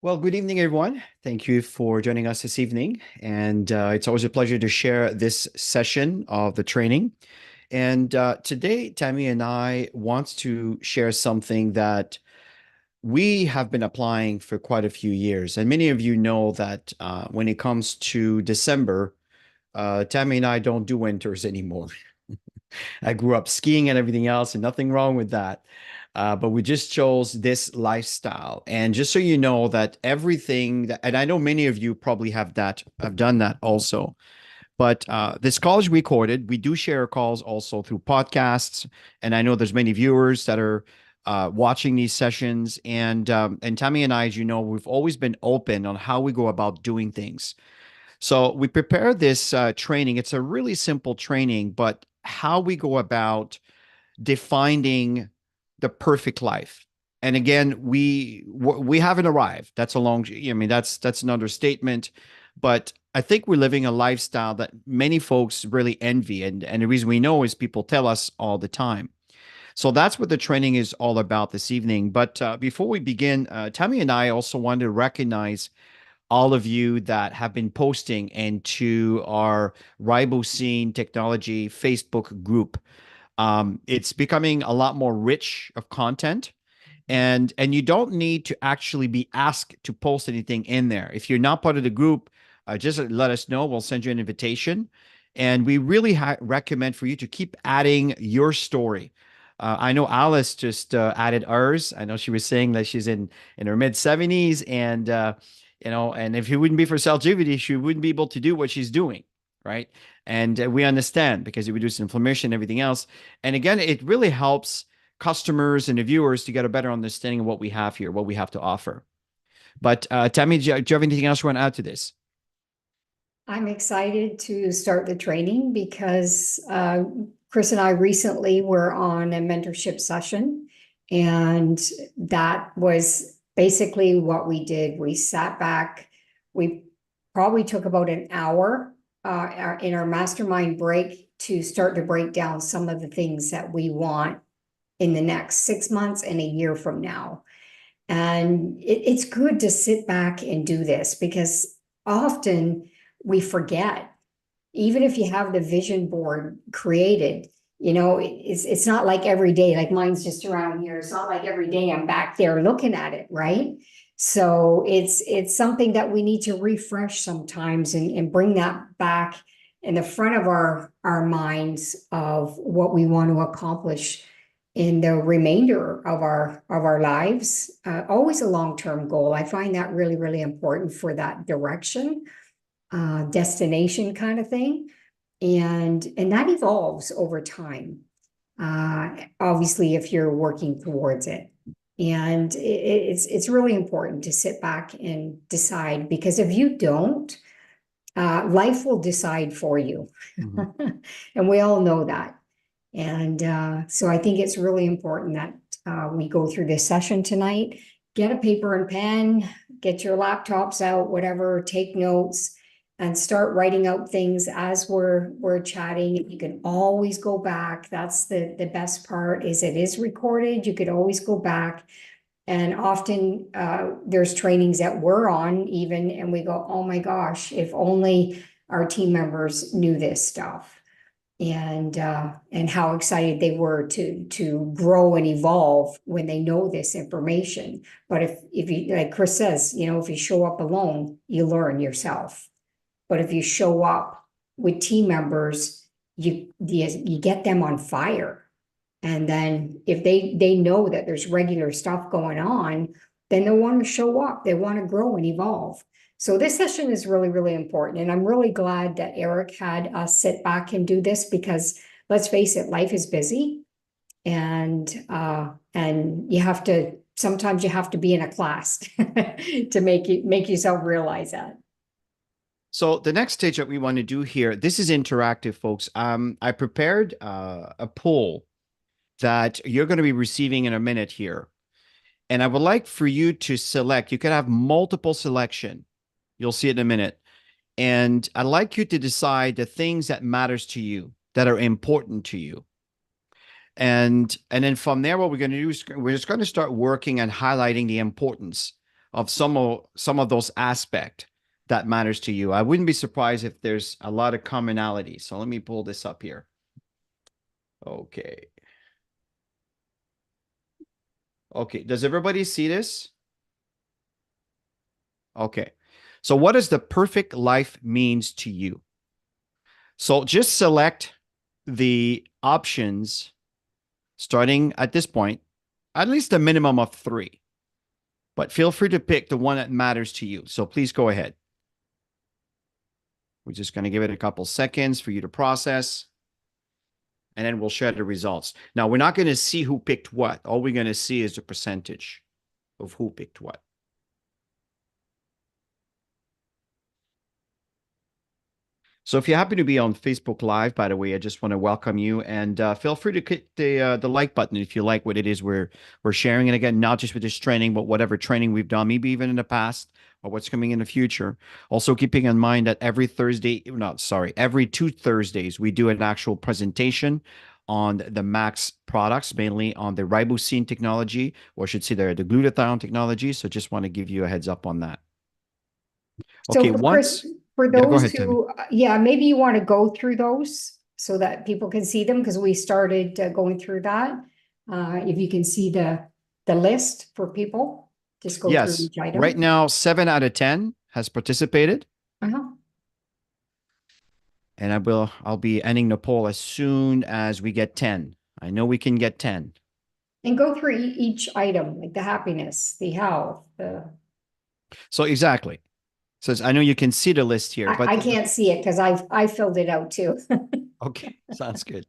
Well, good evening, everyone. Thank you for joining us this evening. And it's always a pleasure to share this session of the training. And today, Tammy and I want to share something that we have been applying for quite a few years. And many of you know that when it comes to December, Tammy and I don't do winters anymore. I grew up skiing and everything else, and nothing wrong with that. But we just chose this lifestyle. And just so you know that everything that, and I know many of you probably have done that also. But this call is recorded. We do share calls also through podcasts, and I know there's many viewers that are watching these sessions. And Tammy and I, as you know, we've always been open on how we go about doing things. So we prepare this training. It's a really simple training, but how we go about defining the perfect life. And again, we haven't arrived. That's a long, I mean, that's an understatement. But I think we're living a lifestyle that many folks really envy. And the reason we know is people tell us all the time. So that's what the training is all about this evening. But before we begin, Tammy and I also want to recognize all of you that have been posting into our Ribosine Technology Facebook group. It's becoming a lot more rich of content, and you don't need to actually be asked to post anything in there. If you're not part of the group, just let us know. We'll send you an invitation, and we really recommend for you to keep adding your story. I know Alice just added hers. I know she was saying that she's in her mid 70s, and and if it wouldn't be for Celgivity, she wouldn't be able to do what she's doing, right? And we understand because it reduces inflammation and everything else. And again, it really helps customers and the viewers to get a better understanding of what we have here, what we have to offer. But Tammy, do you have anything else you want to add to this? I'm excited to start the training because Chris and I recently were on a mentorship session, and that was basically what we did. We sat back, we probably took about an hour in our mastermind break to start to break down some of the things that we want in the next 6 months and a year from now. And it's good to sit back and do this because often we forget, even if you have the vision board created, it's not like every day, like mine's just around here. It's not like every day I'm back there looking at it, right? So it's something that we need to refresh sometimes and bring that back in the front of our minds of what we want to accomplish in the remainder of our lives. Always a long-term goal. I find that really, really important for that direction, destination kind of thing. And that evolves over time. Obviously, if you're working towards it. And it's really important to sit back and decide, because if you don't, life will decide for you. Mhm. And we all know that. And so I think it's really important that we go through this session tonight. Get a paper and pen, get your laptops out, whatever, take notes, and start writing out things as we're chatting. You can always go back. That's the best part, is it is recorded. You could always go back. And often there's trainings that we're on even, and we go, oh my gosh, if only our team members knew this stuff. And how excited they were to grow and evolve when they know this information. But if you, like Chris says, if you show up alone, you learn yourself. But if you show up with team members, you get them on fire. And then if they know that there's regular stuff going on, then they want to show up. They want to grow and evolve. So this session is really, really important. And I'm really glad that Eric had us sit back and do this, because let's face it, life is busy. And sometimes you have to be in a class to make yourself realize that. So the next stage that we want to do here, this is interactive, folks. I prepared a poll that you're going to be receiving in a minute here. And I would like for you to select, you can have multiple selection. You'll see it in a minute. And I'd like you to decide the things that matters to you, that are important to you. And then from there, what we're going to do is we're just going to start working on highlighting the importance of some of those aspects that matters to you. I wouldn't be surprised if there's a lot of commonality. So let me pull this up here. Okay. Okay. Does everybody see this? Okay. So what does the perfect life means to you? So just select the options starting at this point, at least a minimum of 3, but feel free to pick the one that matters to you. So please go ahead. We're just going to give it a couple seconds for you to process, and then we'll share the results. Now, we're not going to see who picked what. All we're going to see is the percentage of who picked what. So if you happen to be on Facebook Live, by the way, I just want to welcome you, and feel free to click the like button if you like what it is we're sharing. And again, not just with this training, but whatever training we've done, maybe even in the past or what's coming in the future. Also keeping in mind that every 2 Thursdays, we do an actual presentation on the Max products, mainly on the ribosine technology, or I should say the glutathione technology. So just want to give you a heads up on that. So Okay, for Chris, for yeah, go those ahead, Tammy. who, yeah, maybe you want to go through those so that people can see them because we started going through that. If you can see the list for people, just go through Yes. each Right item. now, 7 out of 10 has participated, Uh-huh. and I'll be ending the poll as soon as we get 10. I know we can get 10. And go through each item, like the happiness, the health, So exactly. Says I know you can see the list here, I but can't see it because I filled it out too. okay, sounds good.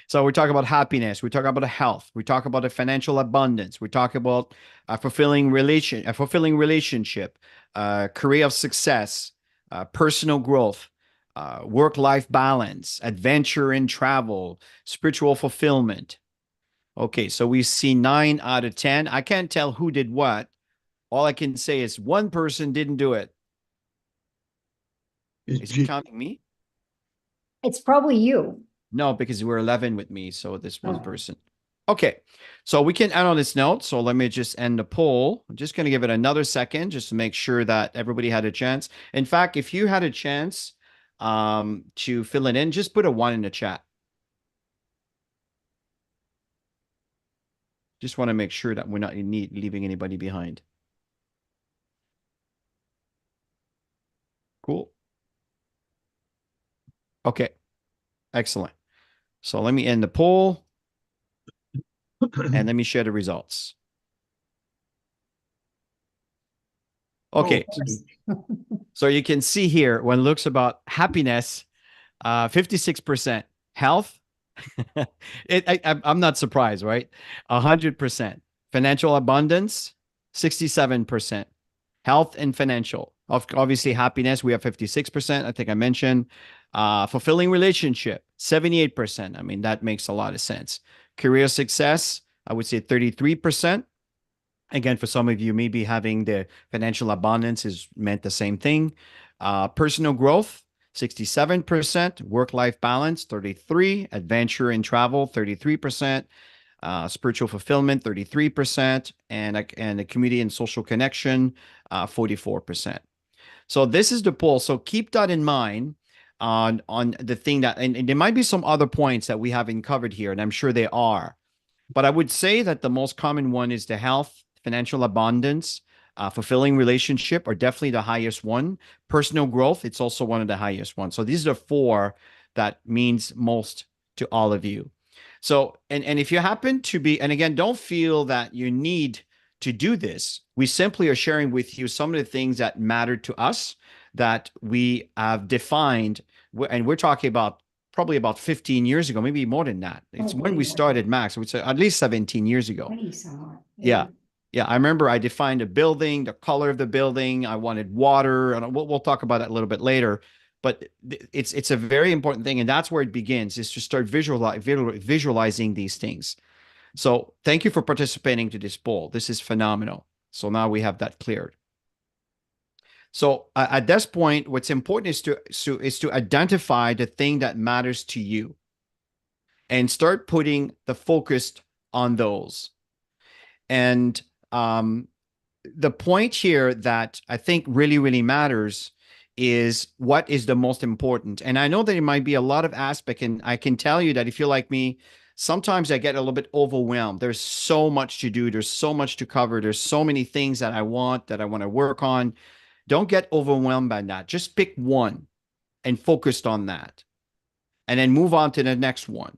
So we talk about happiness, we talk about health, we talk about the financial abundance, we talk about a fulfilling relationship, career of success, personal growth, work-life balance, adventure and travel, spiritual fulfillment. Okay, so we see 9 out of 10. I can't tell who did what. All I can say is one person didn't do it. Is Is it G counting me? It's probably you. No, because we're 11 with me, so this one Oh. person. Okay, so we can end on this note. So let me just end the poll. I'm just going to give it another second just to make sure that everybody had a chance. In fact, if you had a chance to fill it in, just put a 1 in the chat. Just want to make sure that we're not leaving anybody behind. Cool. Okay, excellent. So let me end the poll and let me share the results. Okay, so you can see here when it looks about happiness, 56%, health. I'm not surprised, right? 100%. Financial abundance, 67%. Health and financial. Obviously, happiness, we have 56%. I think I mentioned. Fulfilling relationship, 78%. I mean, that makes a lot of sense. Career success, I would say 33%. Again, for some of you, maybe having the financial abundance is meant the same thing. Personal growth, 67%. Work-life balance, 33%. Adventure and travel, 33%. Spiritual fulfillment, 33%. And the community and social connection, 44%. So this is the poll. So keep that in mind on the thing that, and there might be some other points that we haven't covered here, and I'm sure they are. But I would say that the most common one is the health, financial abundance, fulfilling relationship are definitely the highest one. Personal growth, it's also one of the highest ones. So these are 4 that means most to all of you. So, and if you happen to be, and again, don't feel that you need to do this. We simply are sharing with you some of the things that matter to us that we have defined. And we're talking about probably about 15 years ago, maybe more than that. It's when we started Max, I would say at least 17 years ago. Yeah. Yeah. I remember I defined a building, the color of the building. I wanted water, and we'll talk about that a little bit later. But it's a very important thing. And that's where it begins, is to start visualizing these things. So thank you for participating to this poll. This is phenomenal. So now we have that cleared. So at this point, what's important is to identify the thing that matters to you and start putting the focus on those. And the point here that I think really, really matters is what is the most important. And I know that it might be a lot of aspect, and I can tell you that if you're like me, sometimes I get a little bit overwhelmed. There's so much to do, there's so much to cover, there's so many things that I want to work on. Don't get overwhelmed by that. Just pick one and focus on that. And then move on to the next one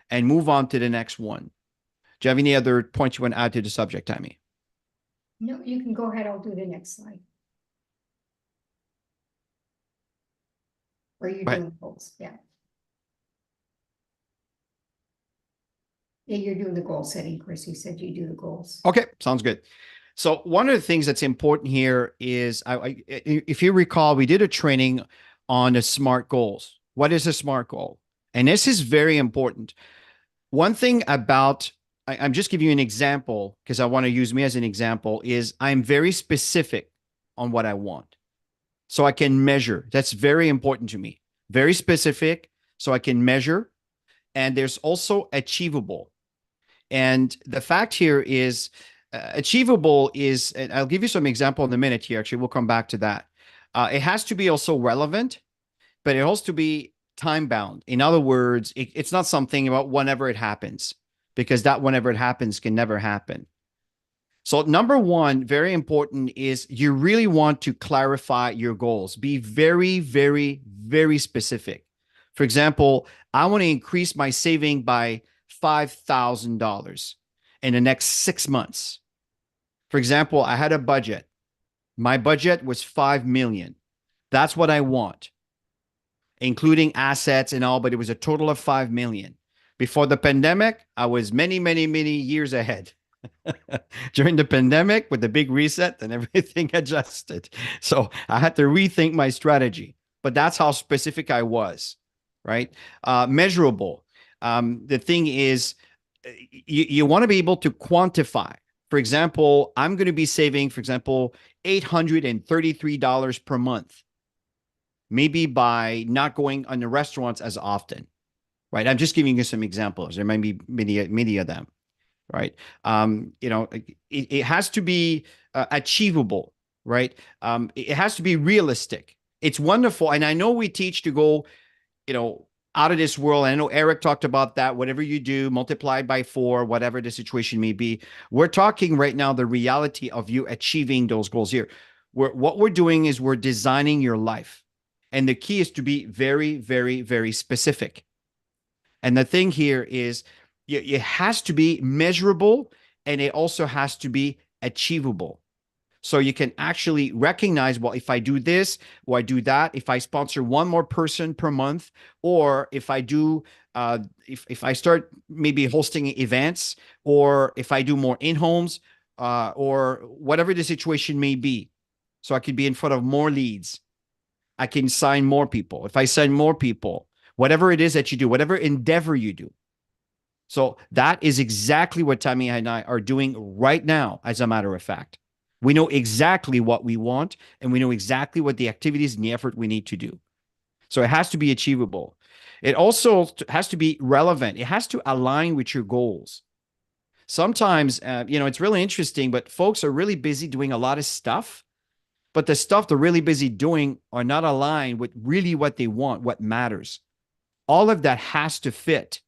and move on to the next one. Do you have any other points you want to add to the subject, Tammy? No, you can go ahead. I'll do the next slide. Or you're Right. doing goals, yeah. Yeah, you're doing the goal setting, Chris. You said you do the goals. Okay, sounds good. So one of the things that's important here is, if you recall, we did a training on the SMART goals. What is a SMART goal? And this is very important. One thing about, I'm just giving you an example because I want to use me as an example, is I'm very specific on what I want. So I can measure. That's very important to me. Very specific so I can measure. And there's also achievable. And the fact here is achievable is, and I'll give you some example in a minute here. Actually, we'll come back to that. It has to be also relevant, but it has to be time bound. In other words, it's not something about whenever it happens, because that whenever it happens can never happen. So number one, very important, is you really want to clarify your goals. Be very, very, very specific. For example, I want to increase my saving by $5,000 in the next 6 months. For example, I had a budget. My budget was 5 million. That's what I want, including assets and all, but it was a total of 5 million. Before the pandemic, I was many, many, many years ahead. During the pandemic, with the big reset, and everything adjusted. So I had to rethink my strategy, but that's how specific I was, right? Measurable. The thing is, you want to be able to quantify. For example, I'm going to be saving, for example, $833 per month, maybe by not going on the restaurants as often, right? I'm just giving you some examples. There might be many of them, right? It has to be achievable, right? It has to be realistic. It's wonderful. And I know we teach to go, out of this world. And I know Eric talked about that. Whatever you do, multiplied by 4, whatever the situation may be. We're talking right now the reality of you achieving those goals here. What we're doing is we're designing your life. And the key is to be very, very, very specific. And the thing here is, it has to be measurable, and it also has to be achievable. So you can actually recognize, well, if I do this or I do that, if I sponsor one more person per month, or if I do, if I start maybe hosting events, or if I do more in-homes, or whatever the situation may be. So I could be in front of more leads. I can sign more people. If I sign more people, whatever it is that you do, whatever endeavor you do. So that is exactly what Tammy and I are doing right now, as a matter of fact. We know exactly what we want, and we know exactly what the activities and the effort we need to do. So it has to be achievable. It also has to be relevant. It has to align with your goals. Sometimes, it's really interesting, but folks are really busy doing a lot of stuff, but the stuff they're really busy doing are not aligned with really what they want, what matters. All of that has to fit.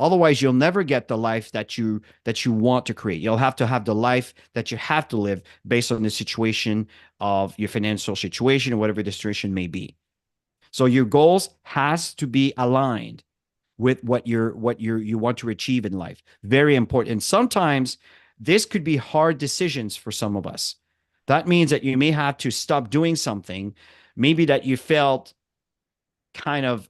Otherwise, you'll never get the life that you want to create. You'll have to have the life that you have to live based on the situation of your financial situation or whatever the situation may be. So your goals has to be aligned with what you want to achieve in life. Very important. And sometimes this could be hard decisions for some of us. That means that you may have to stop doing something, maybe that you felt kind of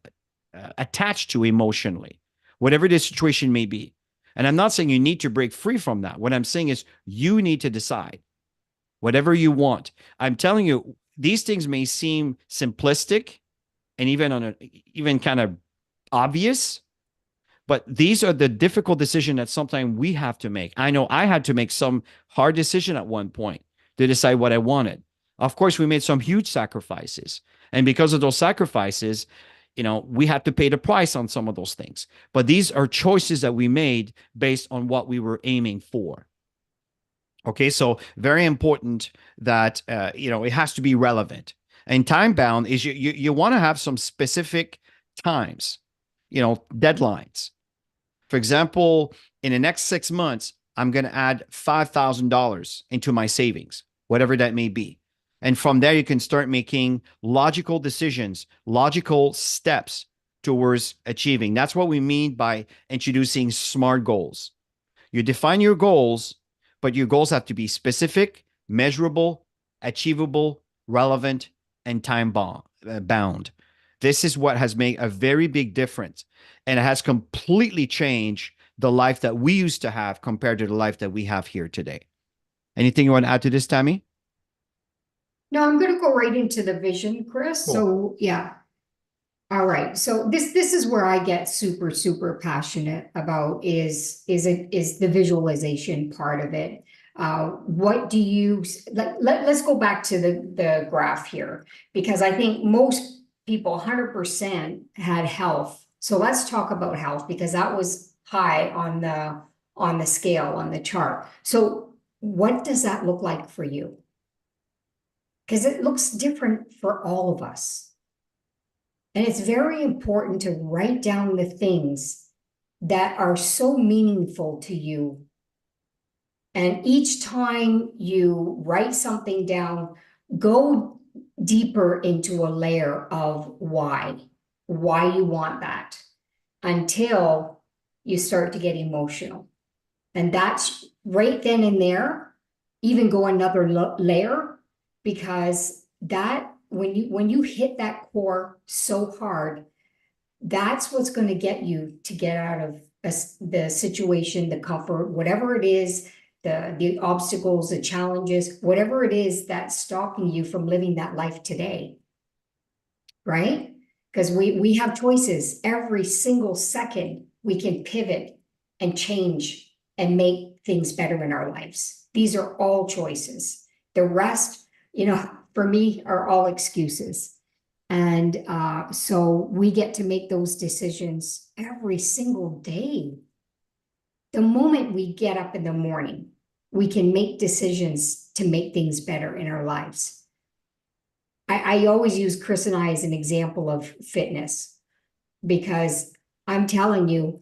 attached to emotionally, whatever the situation may be. And I'm not saying you need to break free from that. What I'm saying is you need to decide whatever you want. I'm telling you, these things may seem simplistic and even kind of obvious, but these are the difficult decisions that sometimes we have to make. I know I had to make some hard decision at one point to decide what I wanted. Of course, we made some huge sacrifices. And because of those sacrifices, we have to pay the price on some of those things. But these are choices that we made based on what we were aiming for. Okay, so very important that it has to be relevant. And time bound is you want to have some specific times, deadlines. For example, in the next 6 months, I'm going to add $5,000 into my savings, whatever that may be. And from there, you can start making logical decisions, logical steps towards achieving. That's what we mean by introducing SMART goals. You define your goals, but your goals have to be specific, measurable, achievable, relevant, and bound. This is what has made a very big difference. And it has completely changed the life that we used to have compared to the life that we have here today. Anything you want to add to this, Tammy? No, I'm going to go right into the vision, Chris. Cool. So yeah. All right. So this is where I get super, super passionate about is the visualization part of it. What do you let's go back to the graph here, because I think most people 100% had health. So let's talk about health, because that was high on the scale, on the chart. So what does that look like for you? Because it looks different for all of us. And it's very important to write down the things that are so meaningful to you. And each time you write something down, go deeper into a layer of why you want that, until you start to get emotional. And that's right then and there, even go another layer, because that when you hit that core so hard, that's what's going to get you to get out of the situation, the comfort, whatever it is, the obstacles, the challenges, whatever it is that's stopping you from living that life today, right? Because we have choices every single second. We can pivot and change and make things better in our lives. These are all choices. The rest, for me, are all excuses. And so we get to make those decisions every single day. The moment we get up in the morning, we can make decisions to make things better in our lives. I always use Chris and I as an example of fitness, because I'm telling you,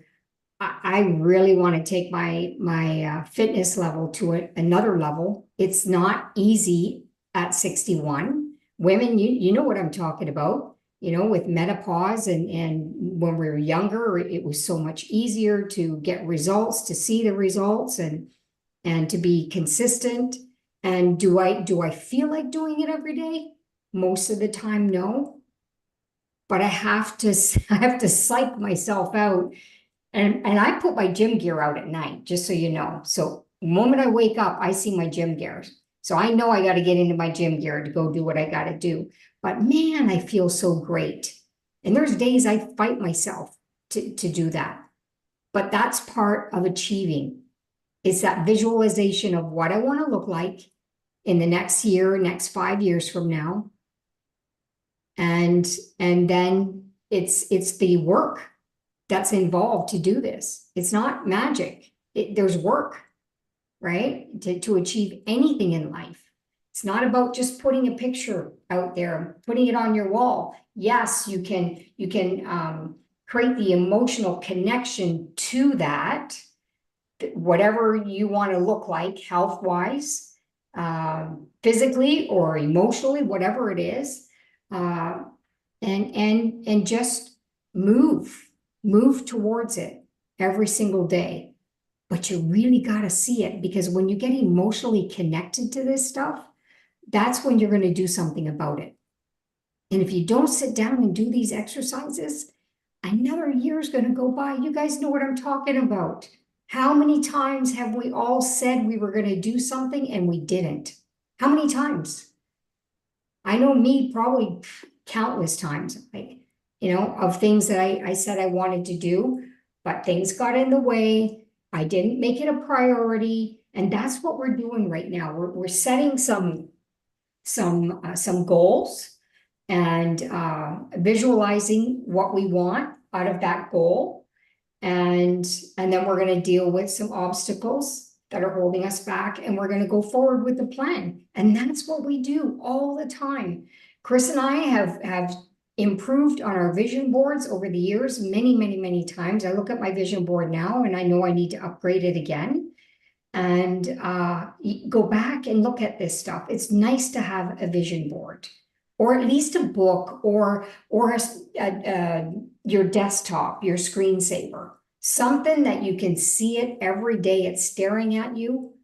I really want to take my fitness level to another level. It's not easy at 61. Women, you know what I'm talking about, with menopause, and when we were younger, it was so much easier to get results, to see the results, and to be consistent. And do I feel like doing it every day? Most of the time, no. But I have to psych myself out. And I put my gym gear out at night, just so you know. So the moment I wake up, I see my gym gear. So I know I got to get into my gym gear to go do what I got to do. But man, I feel so great. And there's days I fight myself to do that. But that's part of achieving. It's that visualization of what I want to look like in the next year, next 5 years from now. And then it's the work that's involved to do this. It's not magic. There's work, right? To achieve anything in life. It's not about just putting a picture out there, putting it on your wall. Yes, you can create the emotional connection to that, whatever you want to look like, health-wise, physically or emotionally, whatever it is, and just move towards it every single day. But you really got to see it, because when you get emotionally connected to this stuff, that's when you're going to do something about it. And if you don't sit down and do these exercises, another year is going to go by. You guys know what I'm talking about. How many times have we all said we were going to do something and we didn't? How many times? I know me, probably countless times, of things that I said I wanted to do, but things got in the way. I didn't make it a priority. And that's what we're doing right now. We're setting some goals, and visualizing what we want out of that goal. And then we're going to deal with some obstacles. that are holding us back, and we're going to go forward with the plan. And that's what we do all the time. Chris and I have improved on our vision boards over the years, many, many, many times. I look at my vision board now and I know I need to upgrade it again. And go back and look at this stuff. It's nice to have a vision board, or at least a book, or your desktop, your screensaver, something that you can see it every day. It's staring at you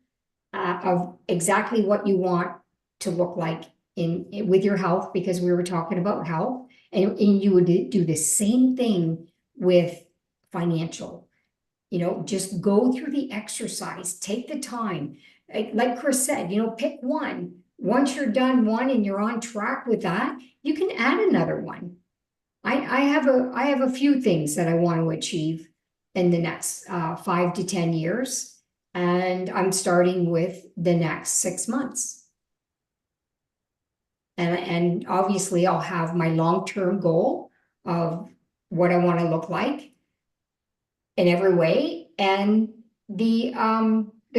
of exactly what you want to look like with your health, because we were talking about health, and you would do the same thing with financial. Just go through the exercise, take the time. Like Chris said, pick one. Once you're done one and you're on track with that, you can add another one. I have a few things that I want to achieve in the next 5 to 10 years, and I'm starting with the next 6 months. And obviously I'll have my long-term goal of what I want to look like in every way, and the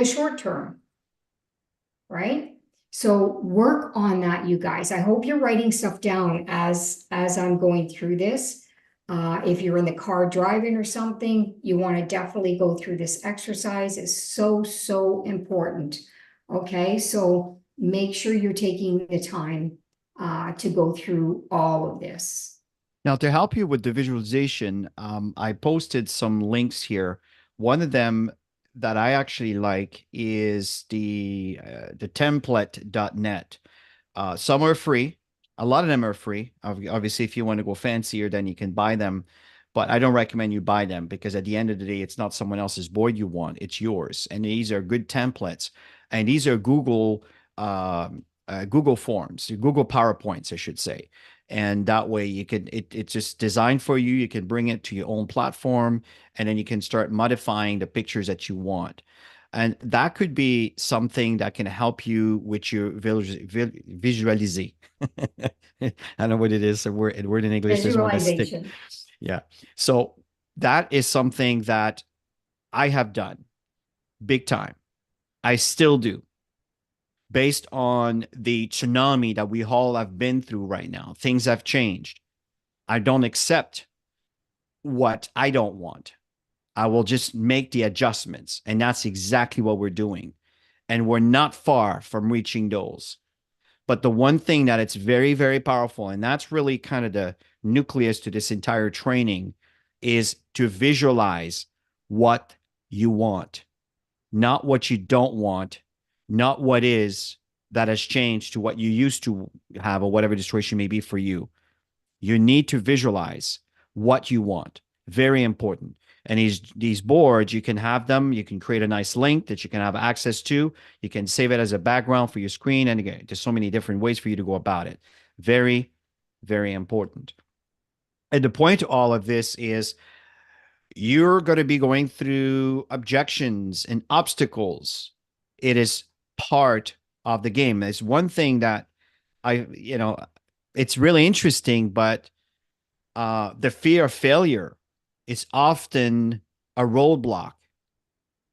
short term, right? So work on that, you guys. I hope you're writing stuff down as I'm going through this. If you're in the car driving or something, you want to definitely go through this exercise. It's so, so important. Okay, so make sure you're taking the time to go through all of this. Now, to help you with the visualization, I posted some links here. One of them that I actually like is the template.net. Some are free. A lot of them are free. Obviously, if you want to go fancier, then you can buy them. But I don't recommend you buy them, because at the end of the day, it's not someone else's board you want. It's yours. And these are good templates. And these are Google Forms, Google PowerPoints, I should say. And that way it's just designed for you. You can bring it to your own platform, and then you can start modifying the pictures that you want. And that could be something that can help you with your visualizing. I don't know what it is. A word in English is one that stick. Visualization. Yeah. So that is something that I have done big time. I still do, based on the tsunami that we all have been through right now. Things have changed. I don't accept what I don't want. I will just make the adjustments. And that's exactly what we're doing. And we're not far from reaching those. But the one thing that it's very, very powerful, and that's really kind of the nucleus to this entire training, is to visualize what you want, not what you don't want, not what is that has changed to what you used to have, or whatever the situation may be for you. You need to visualize what you want. Very important. And these boards, you can have them. You can create a nice link that you can have access to. You can save it as a background for your screen. And again, there's so many different ways for you to go about it. Very, very important. And the point to all of this is you're going to be going through objections and obstacles. It is part of the game. It's one thing that it's really interesting, but the fear of failure is often a roadblock,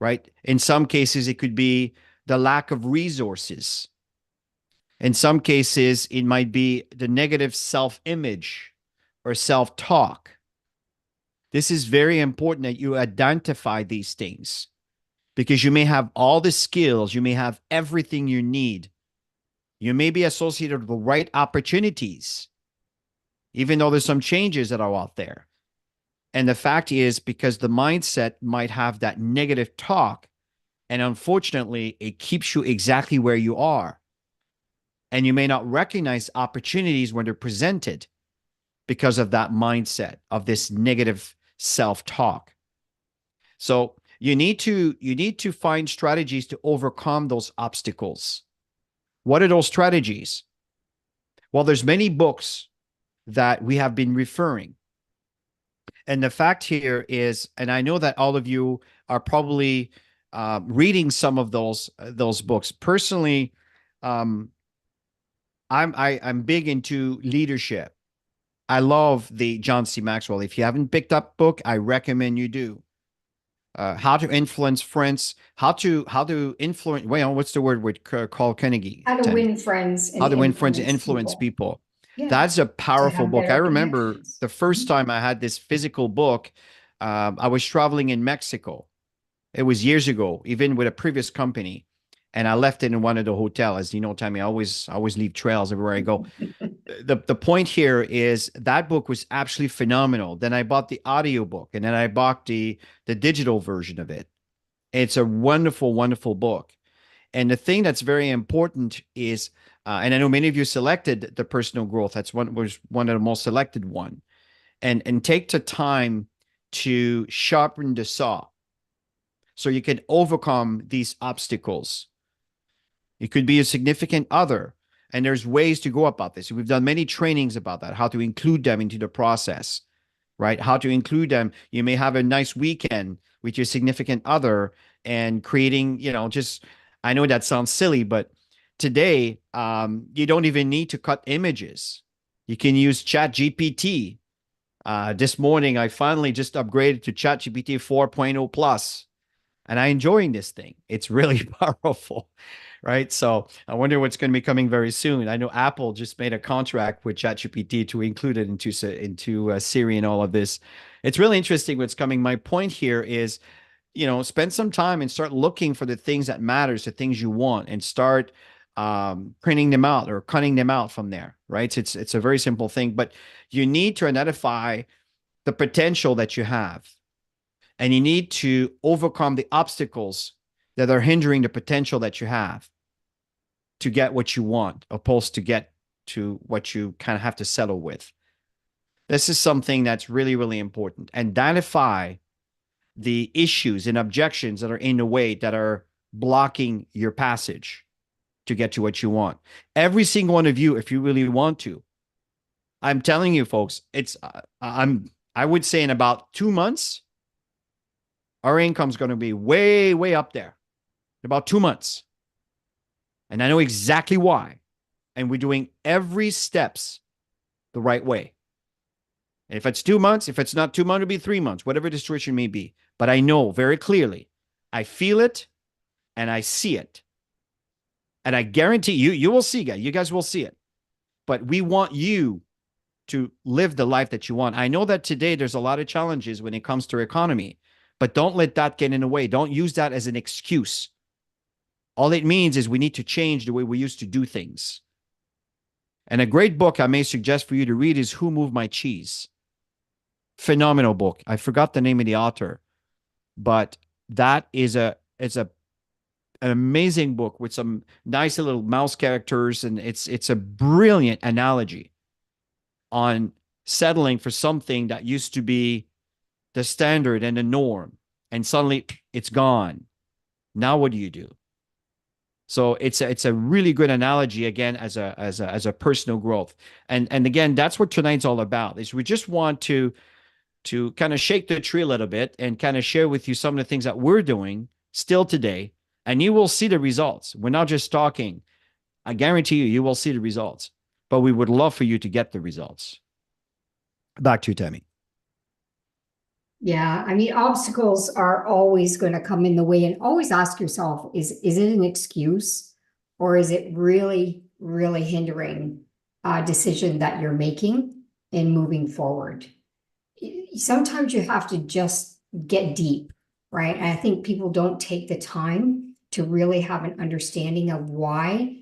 right? In some cases, it could be the lack of resources. In some cases, it might be the negative self-image or self-talk. This is very important that you identify these things, because you may have all the skills, you may have everything you need. You may be associated with the right opportunities, even though there's some changes that are out there. And the fact is, because the mindset might have that negative talk, and unfortunately, it keeps you exactly where you are. And you may not recognize opportunities when they're presented because of that mindset of this negative self-talk. So you need to find strategies to overcome those obstacles. What are those strategies? Well, there's many books that we have been referring. And the fact here is, and I know that all of you are probably reading some of those books. Personally, I'm big into leadership. I love the John C. Maxwell. If you haven't picked up book, I recommend you do. how to influence friends, how to influence. Well, what's the word with Carl Carnegie, How to Tammy? win friends and How to win friends and influence influence people. people. Yeah, That's a to powerful have book. I better remember connections. the first Mhm. time I had this physical book. I was traveling in Mexico. It was years ago, even with a previous company, and I left it in one of the hotels. As you know, Tammy, I always leave trails everywhere I go. The point here is that book was absolutely phenomenal. Then I bought the audio book, and then I bought the digital version of it. It's a wonderful, wonderful book. And the thing that's very important is, and I know many of you selected the personal growth. That's one was one of the most selected one. And take the time to sharpen the saw so you can overcome these obstacles. It could be a significant other, and there's ways to go about this. We've done many trainings about that, how to include them into the process, right? How to include them. You may have a nice weekend with your significant other and creating, just, I know that sounds silly, but today, you don't even need to cut images. You can use Chat GPT. This morning, I finally just upgraded to Chat GPT 4.0 plus, and I'm enjoying this thing. It's really powerful, right? So I wonder what's going to be coming very soon. I know Apple just made a contract with ChatGPT to include it into Siri and all of this. It's really interesting what's coming. My point here is, spend some time and start looking for the things that matters, the things you want, and start printing them out or cutting them out from there, right? It's a very simple thing, but you need to identify the potential that you have, and you need to overcome the obstacles that are hindering the potential that you have to get what you want, opposed to get to what you kind of have to settle with. This is something that's really, really important. Identify the issues and objections that are in the way that are blocking your passage to get to what you want. Every single one of you, if you really want to, I'm telling you, folks, I would say in about 2 months, our income is going to be way, way up there. In about 2 months. And I know exactly why. And we're doing every steps the right way. And if it's 2 months, if it's not 2 months, it'll be 3 months, whatever the situation may be. But I know very clearly, I feel it and I see it. And I guarantee you, you will see, guys. You guys will see it. But we want you to live the life that you want. I know that today there's a lot of challenges when it comes to economy, but don't let that get in the way. Don't use that as an excuse. All it means is we need to change the way we used to do things. And a great book I may suggest for you to read is Who Moved My Cheese? Phenomenal book. I forgot the name of the author, but that is an amazing book with some nice little mouse characters, and it's a brilliant analogy on settling for something that used to be the standard and the norm, and suddenly it's gone. Now what do you do? So it's a really good analogy again as a personal growth. And again, that's what tonight's all about. Is we just want to kind of shake the tree a little bit and kind of share with you some of the things that we're doing still today, and you will see the results. We're not just talking. I guarantee you, you will see the results. But we would love for you to get the results. Back to you, Tammy. Yeah, I mean, obstacles are always going to come in the way, and always ask yourself, is it an excuse, or is it really, really hindering a decision that you're making and moving forward? Sometimes you have to just get deep, right? And I think people don't take the time to really have an understanding of why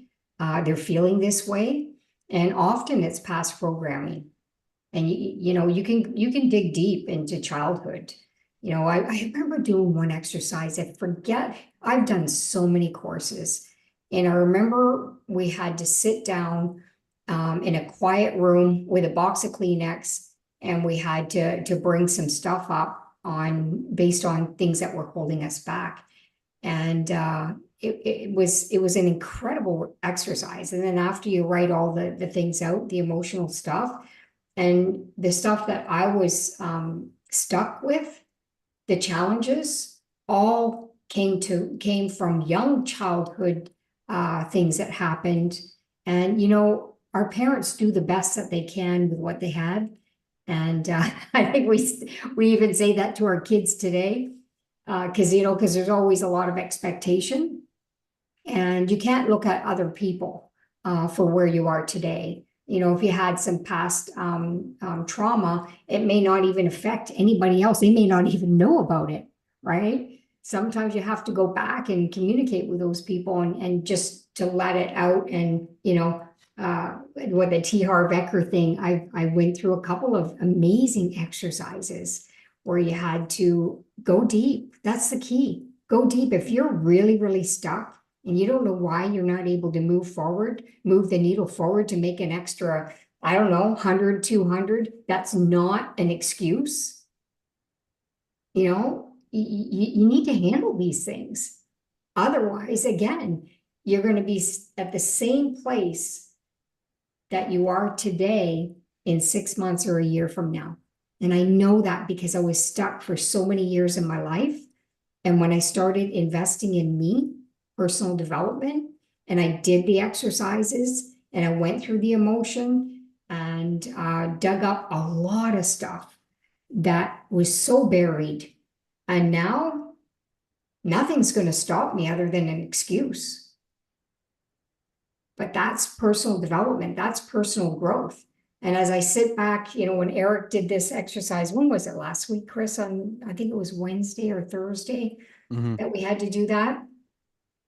they're feeling this way. And often it's past programming. And you can dig deep into childhood. I remember doing one exercise. I forget, I've done so many courses. And I remember we had to sit down in a quiet room with a box of Kleenex, and we had to bring some stuff up based on things that were holding us back. And it was an incredible exercise. And then after you write all the things out, the emotional stuff, and the stuff that I was stuck with, the challenges, all came from young childhood things that happened. And our parents do the best that they can with what they had. And I think we even say that to our kids today. because there's always a lot of expectation, and you can't look at other people for where you are today. If you had some past trauma, it may not even affect anybody else. They may not even know about it, right? Sometimes you have to go back and communicate with those people and just to let it out. And, with the T. Harv Eker thing, I went through a couple of amazing exercises where you had to go deep. That's the key. Go deep. If you're really, really stuck, and you don't know why you're not able to move the needle forward to make an extra, I don't know, 100, 200, that's not an excuse. You need to handle these things. Otherwise, again, you're going to be at the same place that you are today in 6 months or a year from now. And I know that because I was stuck for so many years in my life. And when I started investing in me, personal development, and I did the exercises and I went through the emotion and dug up a lot of stuff that was so buried. And now nothing's going to stop me other than an excuse. But that's personal development, that's personal growth. And as I sit back, when Eric did this exercise, when was it last week, Chris? I think it was Wednesday or Thursday Mhm. that we had to do that.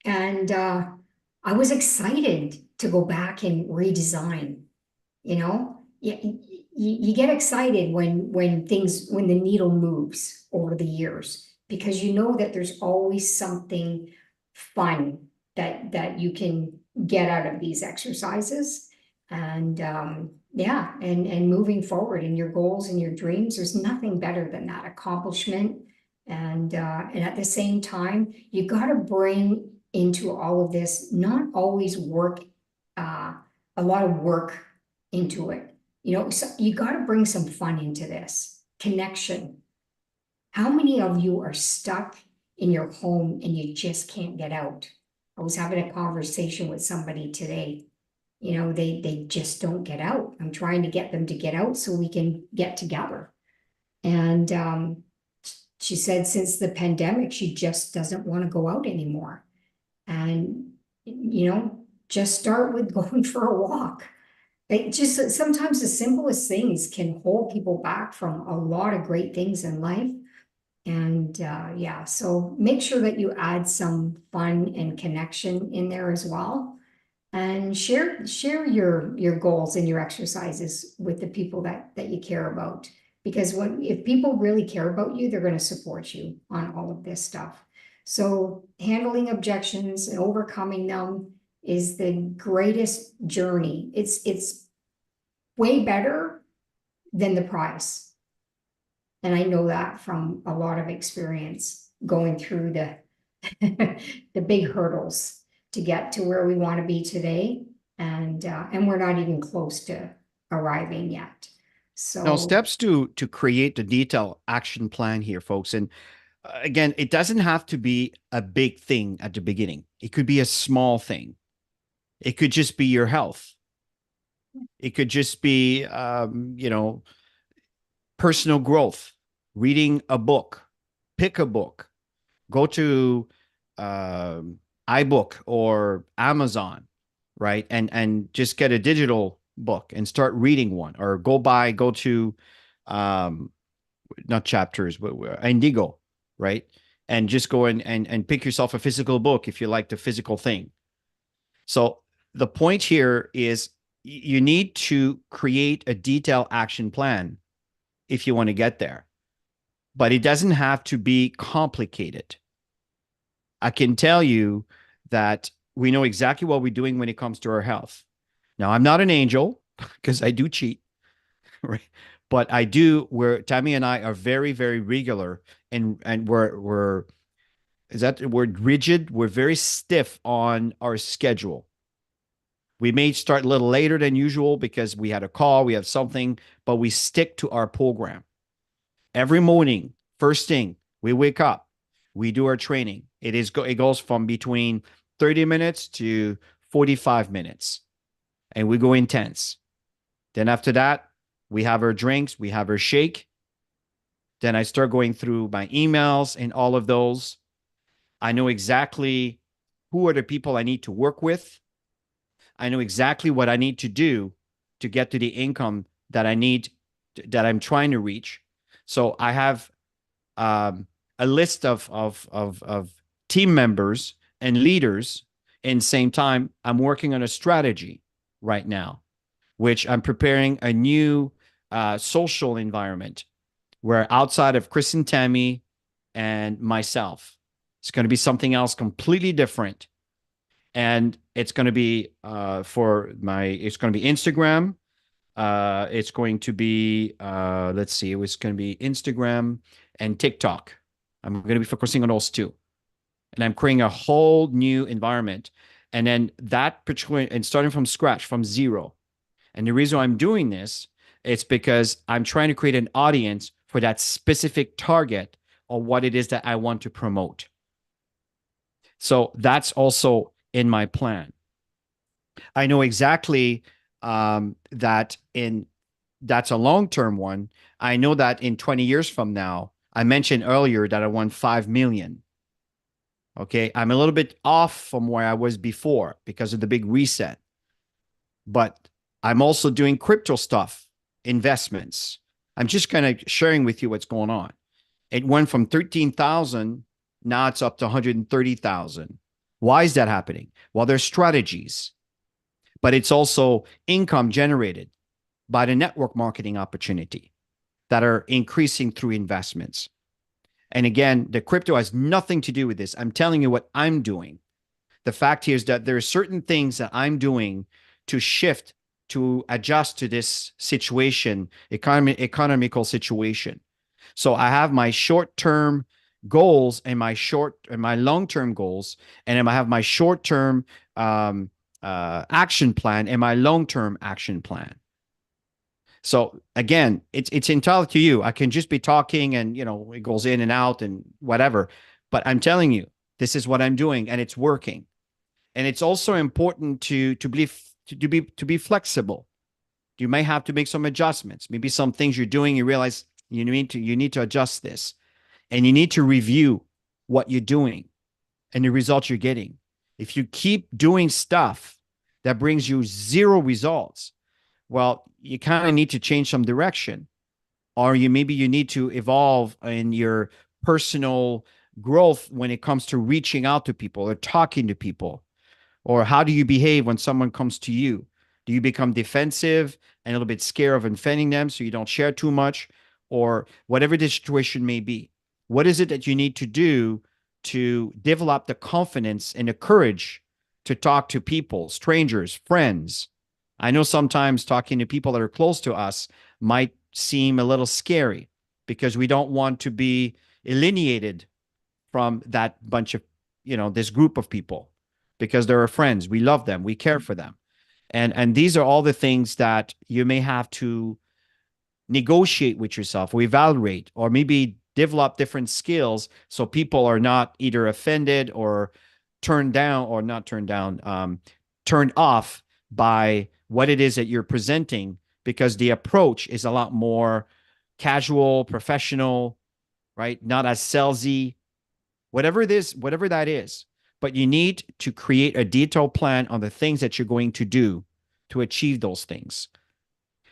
And I was excited to go back and redesign. You get excited when the needle moves over the years, because you know that there's always something fun that you can get out of these exercises. And yeah, and moving forward in your goals and your dreams, there's nothing better than that accomplishment. And at the same time, you got to bring into all of this, not always work, a lot of work into it. So you got to bring some fun into this connection. How many of you are stuck in your home and you just can't get out? I was having a conversation with somebody today. They just don't get out. I'm trying to get them to get out so we can get together. And she said since the pandemic, she just doesn't want to go out anymore. And, just start with going for a walk. It just sometimes the simplest things can hold people back from a lot of great things in life. And yeah, so make sure that you add some fun and connection in there as well. And share your goals and your exercises with the people that you care about. Because if people really care about you, they're going to support you on all of this stuff. So handling objections and overcoming them is the greatest journey. It's way better than the prize. And I know that from a lot of experience going through the the big hurdles to get to where we want to be today. And we're not even close to arriving yet. Now, So steps to create the detailed action plan here, folks. And again, it doesn't have to be a big thing at the beginning. It could be a small thing. It could just be your health. It could just be, personal growth, reading a book, pick a book, go to iBook or Amazon, right? And just get a digital book and start reading one, or go to um, not chapters, but Indigo, right? And just go and pick yourself a physical book if you like the physical thing. So the point here is you need to create a detailed action plan if you want to get there, but it doesn't have to be complicated. I can tell you that we know exactly what we're doing when it comes to our health. Now, I'm not an angel because I do cheat, right? But I do, where Tammy and I are very, very regular, and we're is that the word rigid? We're very stiff on our schedule. We may start a little later than usual because we had a call, we have something, but we stick to our program. Every morning, first thing, we wake up, we do our training. It goes from between 30 minutes to 45 minutes, and we go intense. Then after that, we have our drinks, we have our shake, Then I start going through my emails and all of those. I know exactly who are the people I need to work with. I know exactly what I need to do to get to the income that I need, that I'm trying to reach. So I have a list of team members and leaders. And same time, I'm working on a strategy right now, which I'm preparing a new social environment where outside of Chris and Tammy and myself, it's going to be something else completely different. And it's going to be it's going to be Instagram. It's going to be, let's see, it was going to be Instagram and TikTok. I'm going to be focusing on those two. And I'm creating a whole new environment. And then that particular, and starting from scratch, from zero. And the reason I'm doing this is because I'm trying to create an audience for that specific target or what it is that I want to promote. So that's also in my plan. I know exactly that in that's a long-term one. I know that in 20 years from now, I mentioned earlier that I want 5 million. Okay. I'm a little bit off from where I was before because of the big reset, but I'm also doing crypto stuff, investments. I'm just kind of sharing with you what's going on. It went from 13,000, now it's up to 130,000. Why is that happening? Well, there's strategies, but it's also income generated by the network marketing opportunity that are increasing through investments. And again, the crypto has nothing to do with this. I'm telling you what I'm doing. The fact here is that there are certain things that I'm doing to shift, to adjust to this situation, economical situation. So I have my short-term goals and my long-term goals, and then I have my short-term action plan and my long-term action plan. So again, it's entirely to you. I can just be talking and it goes in and out and whatever. But I'm telling you, this is what I'm doing and it's working. And it's also important to be flexible. You may have to make some adjustments. Maybe some things you're doing, you realize you need to adjust this. And you need to review what you're doing and the results you're getting. If you keep doing stuff that brings you zero results, well, you kind of need to change some direction, or maybe you need to evolve in your personal growth when it comes to reaching out to people or talking to people. Or how do you behave when someone comes to you? Do you become defensive and a little bit scared of offending them so you don't share too much, or whatever the situation may be? What is it that you need to do to develop the confidence and the courage to talk to people, strangers, friends? I know sometimes talking to people that are close to us might seem a little scary because we don't want to be alienated from that bunch of, this group of people, because they're our friends. We love them. We care for them. And these are all the things that you may have to negotiate with yourself or evaluate, or maybe develop different skills so people are not either offended or turned down, or not turned down, turned off by what it is that you're presenting, because the approach is a lot more casual, professional, right? Not as salesy, whatever it is, whatever that is. But you need to create a detailed plan on the things that you're going to do to achieve those things.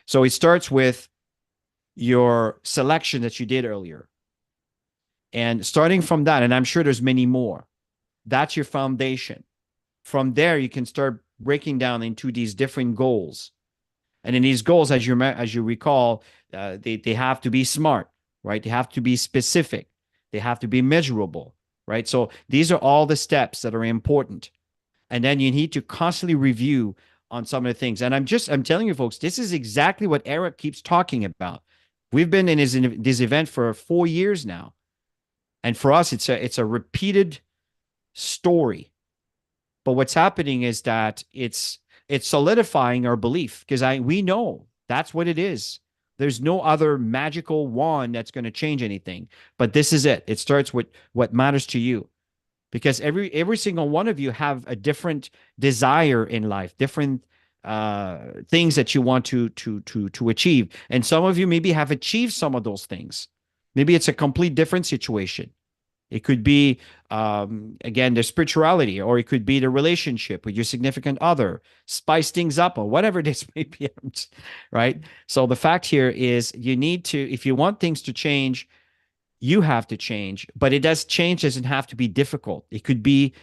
So it starts with your selection that you did earlier. And starting from that, and I'm sure there's many more, that's your foundation. From there, you can start breaking down into these different goals. And in these goals, as you recall, they have to be smart, right? They have to be specific. They have to be measurable, right? So these are all the steps that are important. And then you need to constantly review on some of the things. And I'm telling you, folks, this is exactly what Eric keeps talking about. We've been in this event for 4 years now. And for us, it's a repeated story. But what's happening is that it's solidifying our belief, because we know that's what it is. There's no other magical wand that's going to change anything. But this is it. It starts with what matters to you, because every single one of you have a different desire in life, different things that you want to achieve, and some of you maybe have achieved some of those things, Maybe it's a complete different situation. It could be, again, the spirituality, or it could be the relationship with your significant other, spice things up, or whatever this may be, right? So the fact here is you need to, if you want things to change, you have to change, but it does change doesn't have to be difficult. It could be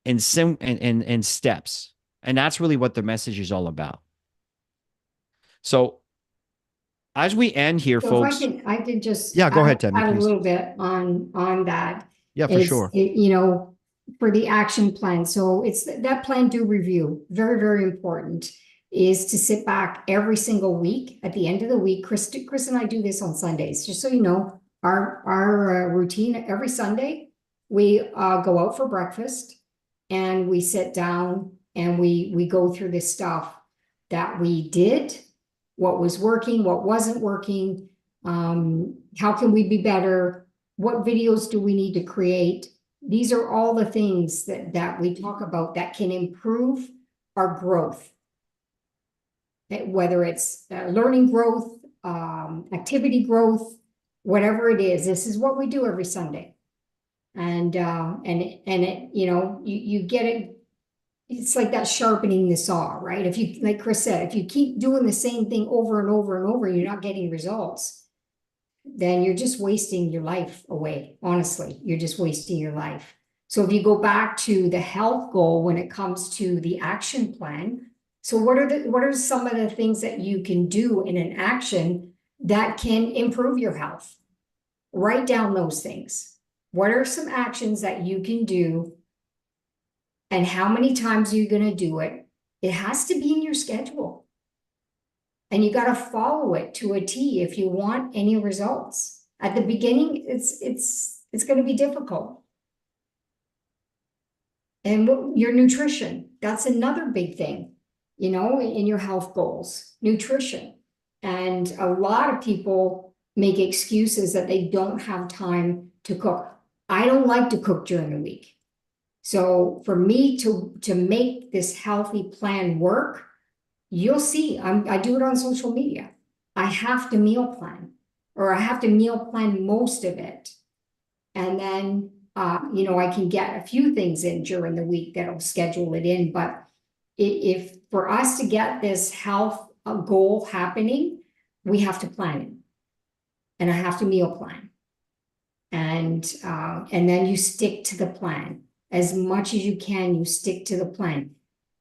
in steps. And that's really what the message is all about. So as we end here, So if folks, I can just yeah, go ahead, Tammy, add a please. little bit on that. Yeah, for It's, sure. you know, for the action plan. So it's that plan do review, very, very important, is to sit back every single week. At the end of the week, Chris and I do this on Sundays, just so you know, our routine every Sunday, we go out for breakfast and we sit down and we go through this stuff that we did, what was working, what wasn't working, how can we be better, what videos do we need to create. These are all the things that we talk about that can improve our growth, whether it's learning growth, activity growth, whatever it is. This is what we do every Sunday. And it, you know, you get it. It's like that sharpening the saw, right? If you, like Chris said, if you keep doing the same thing over and over and over, you're not getting results, then you're just wasting your life away. Honestly, you're just wasting your life. So if you go back to the health goal when it comes to the action plan, so what are some of the things that you can do in an action that can improve your health? Write down those things. What are some actions that you can do, and how many times are you going to do it? It has to be in your schedule. And you got to follow it to a T if you want any results. At the beginning, it's going to be difficult. And your nutrition, that's another big thing, you know, in your health goals, nutrition. And a lot of people make excuses that they don't have time to cook. I don't like to cook during the week. So for me to make this healthy plan work, you'll see, I do it on social media. I have to meal plan, or I have to meal plan most of it. And then, you know, I can get a few things in during the week that'll schedule it in. But if for us to get this health goal happening, we have to plan it. And I have to meal plan. And then you stick to the plan. As much as you can, you stick to the plan.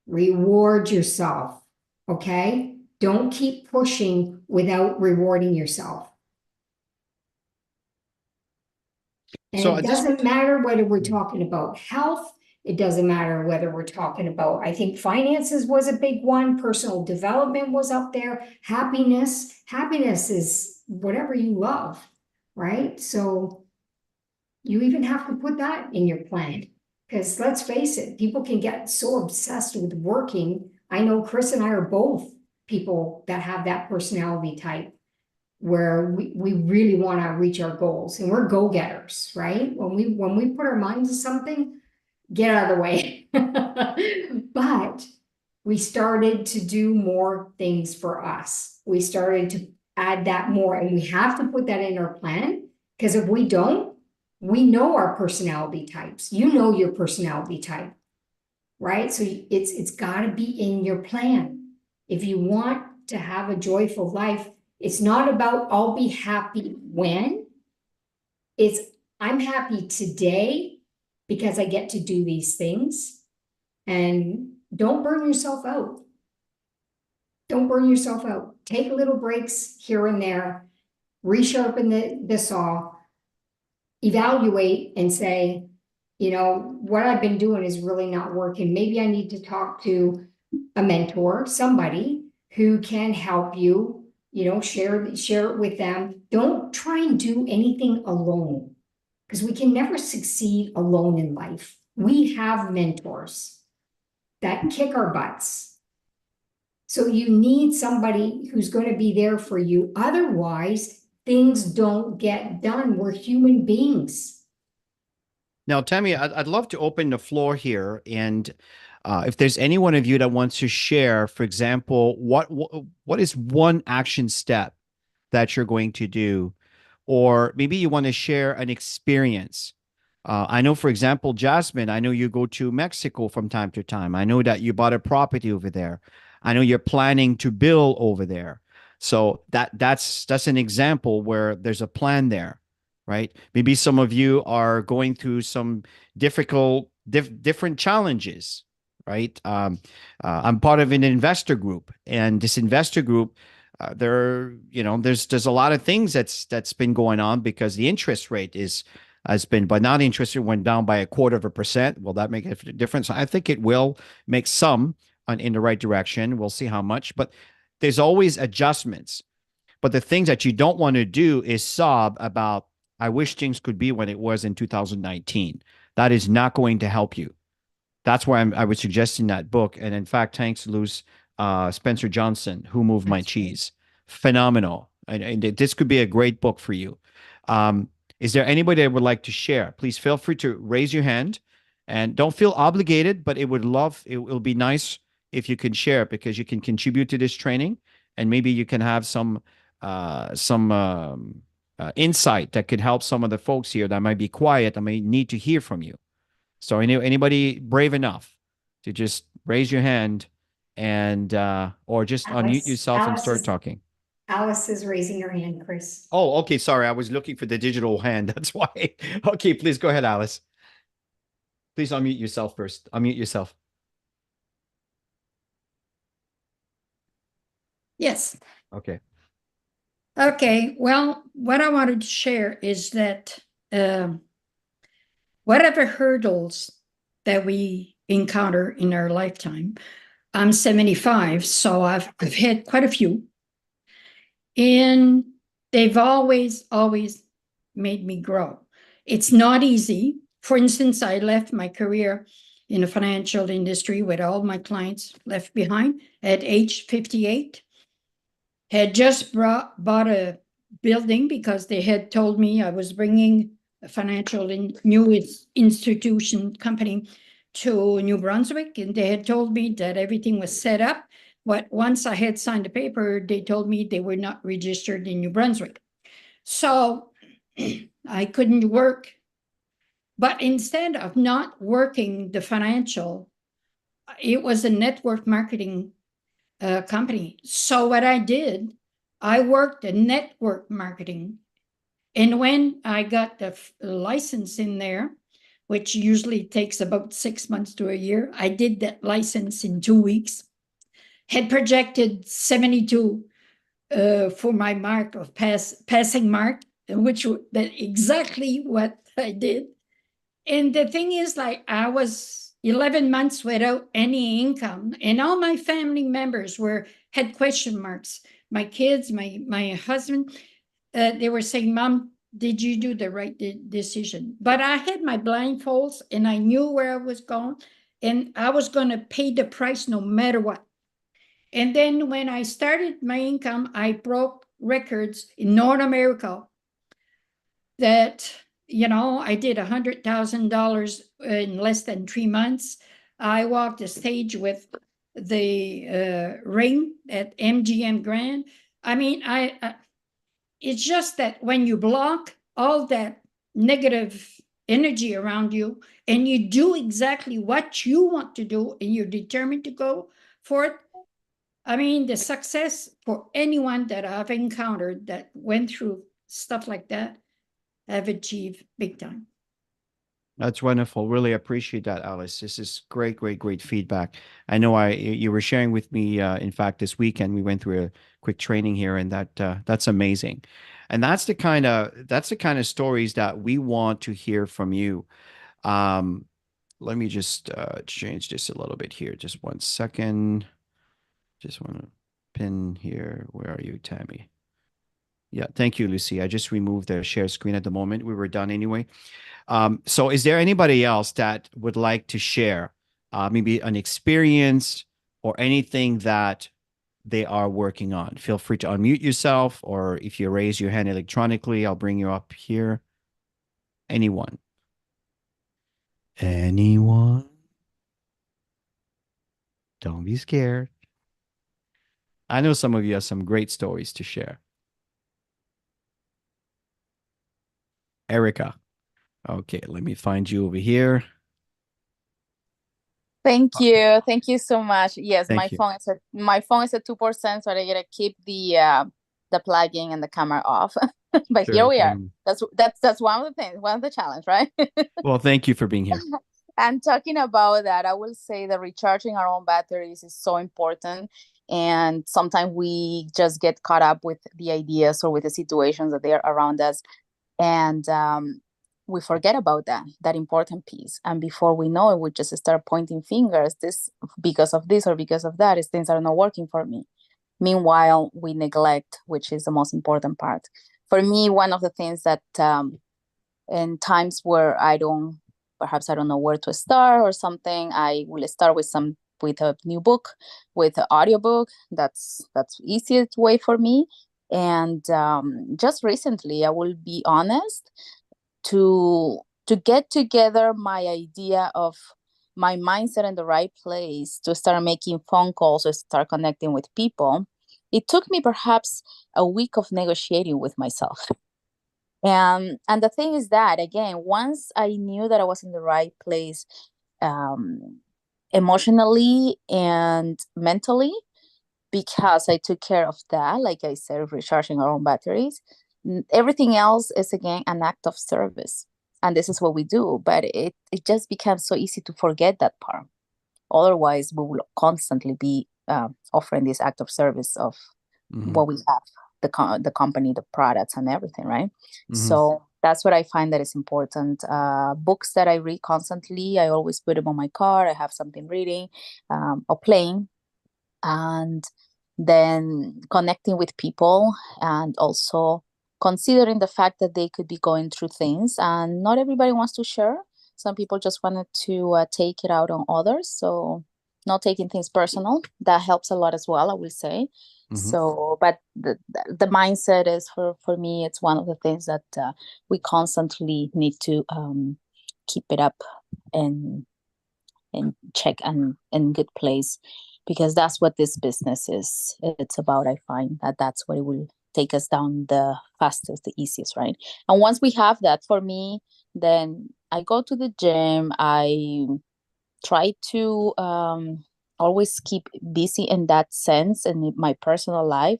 Reward yourself, okay? Don't keep pushing without rewarding yourself. And So it at this, doesn't matter whether we're talking about health, it doesn't matter whether we're talking about, I think finances was a big one, personal development was up there, happiness. Happiness is whatever you love, right? So you even have to put that in your plan. Because let's face it, people can get so obsessed with working. I know Chris and I are both people that have that personality type where we really want to reach our goals, and we're go-getters, right? When we put our minds to something, get out of the way. But we started to do more things for us. We started to add that more, and we have to put that in our plan, because if we don't, we know our personality types. You know your personality type, right? So it's got to be in your plan. If you want to have a joyful life, it's not about I'll be happy when. It's I'm happy today because I get to do these things. And don't burn yourself out. Don't burn yourself out. Take little breaks here and there, resharpen the saw, evaluate and say, you know, what I've been doing is really not working. Maybe I need to talk to a mentor, somebody who can help you, you know, share it with them. Don't try and do anything alone, because we can never succeed alone in life. We have mentors that kick our butts. So you need somebody who's going to be there for you. Otherwise, things don't get done. We're human beings. now, Tammy, I'd love to open the floor here, and if there's any one of you that wants to share, for example, what is one action step that you're going to do or maybe you want to share an experience. I know, for example, Jasmine, I know you go to Mexico from time to time. I know that you bought a property over there. I know you're planning to build over there. So that's an example where there's a plan there, right? Maybe some of you are going through some different challenges, right? I'm part of an investor group, and this investor group, there's a lot of things that's been going on because the interest rate is has been, but not interest rate went down by 1/4%. Will that make a difference? I think it will make some in the right direction. We'll see how much, but there's always adjustments. But the things that you don't want to do is sob about, I wish things could be when it was in 2019. That is not going to help you. That's why I was suggesting that book. And in fact, thanks, Luz, Spencer Johnson, Who Moved My That's great. Cheese. Phenomenal. And this could be a great book for you. Um, is there anybody that would like to share? Please feel free to raise your hand and don't feel obligated, but it will be nice if you can share because you can contribute to this training and maybe you can have some insight that could help some of the folks here that might be quiet, that may need to hear from you. So anybody brave enough to just raise your hand and or just unmute Alice, yourself and start talking. Alice is raising her hand, Chris. Oh, okay. Sorry, I was looking for the digital hand. That's why. Okay, please go ahead, Alice. Please unmute yourself first. Unmute yourself. Yes. Okay. Okay. Well, what I wanted to share is that whatever hurdles that we encounter in our lifetime, I'm 75, so I've had quite a few, and they've always made me grow. It's not easy. For instance, I left my career in the financial industry with all my clients left behind at age 58. Had just bought a building because they had told me I was bringing a new institution company to New Brunswick, and they had told me that everything was set up. But once I had signed the paper, they told me they were not registered in New Brunswick. So I couldn't work. But instead of not working the financial, it was a network marketing company. So what I did, I worked in network marketing. And when I got the license in there, which usually takes about 6 months to a year, I did that license in 2 weeks, had projected 72 for my mark of passing mark, which that exactly what I did. And the thing is, like, I was 11 months without any income, and all my family members had question marks. My kids, my husband, they were saying, "Mom, did you do the right decision?" But I had my blindfolds, and I knew where I was going, and I was going to pay the price no matter what. And then when I started my income, I broke records in North America that, I did $100,000 in less than 3 months. I walked the stage with the ring at MGM Grand. I mean, it's just that when you block all that negative energy around you and you do exactly what you want to do and you're determined to go for it, I mean, the success for anyone that I've encountered that went through stuff like that have achieved big time. That's wonderful. Really appreciate that, Alice. This is great, great, great feedback. I know you were sharing with me. In fact, this weekend we went through a quick training here, and that's amazing. And that's the kind of stories that we want to hear from you. Um, Let me just change this a little bit here. Just 1 second. Just want to pin here. Where are you, Tammy? Yeah, thank you, Lucy. I just removed the share screen at the moment. We were done anyway. So is there anybody else that would like to share maybe an experience or anything that they are working on? Feel free to unmute yourself, or if you raise your hand electronically, I'll bring you up here. Anyone? Anyone? Don't be scared. I know some of you have some great stories to share. Erica. Okay, let me find you over here. Thank you. Thank you so much. Yes, Thank you. My phone is at 2%, so I gotta keep the plugging and the camera off. But here Sure we are. thing. That's one of the things, one of the challenge, right? Well, thank you for being here. And talking about that, I will say that recharging our own batteries is so important. And sometimes we just get caught up with the ideas or with the situations that they are around us. And we forget about that important piece. And before we know it, we just start pointing fingers, this because of this or because of that, is things are not working for me. Meanwhile, we neglect, which is the most important part. For me, one of the things that in times where perhaps I don't know where to start or something, I will start with a new book, with an audiobook. That's easiest way for me. And just recently, I will be honest, to get together my idea of my mindset in the right place to start making phone calls or start connecting with people, it took me perhaps a week of negotiating with myself. And the thing is that, again, once I knew that I was in the right place, um, emotionally and mentally, because I took care of that, like I said, recharging our own batteries, everything else is again an act of service. And this is what we do. But it just becomes so easy to forget that part. Otherwise, we will constantly be offering this act of service of what we have, the company, the products, and everything, right? So that's what I find that is important. Books that I read constantly, I always put them on my car. I have something reading or playing, and then connecting with people, and also considering the fact that they could be going through things and not everybody wants to share. Some people just wanted to take it out on others, so not taking things personal, that helps a lot as well, I will say. So but the mindset is, for me, it's one of the things that we constantly need to keep it up and check and in good place, because that's what this business is. It's about, I find that that's what it will take us down the fastest, the easiest, right? And once we have that, for me, then I go to the gym. I try to always keep busy in that sense in my personal life,